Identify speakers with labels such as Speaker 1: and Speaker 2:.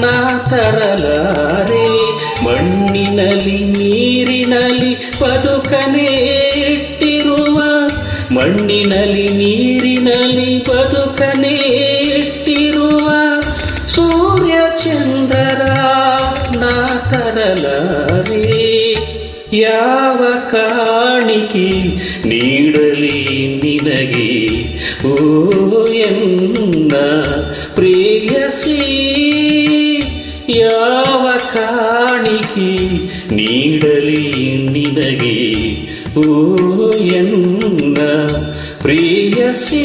Speaker 1: ನಾ ತರಲಾರೆ. ಮಣ್ಣಿನಲ್ಲಿ ನೀರಿನಲ್ಲಿ ಬದುಕನೇ ಇಟ್ಟಿರುವ, ಮಣ್ಣಿನಲ್ಲಿ ನೀರಿನಲ್ಲಿ ಬದುಕನೇ ಇಟ್ಟಿರುವ ಸೂರ್ಯ ಚಂದ್ರರ ನಾ ತರಲಾರೆ. ಯಾವ ಕಾಣಿಕೆ ನೀಡಲಿ ನಿನಗೆ ಓ ಎನ್ನ ಪ್ರೇಯಸಿ, ಯಾವ ಕಾಣಿಕೆ ನೀಡಲಿ ನಿನಗೆ ಓ ಎನ್ನ ಪ್ರೇಯಸಿ.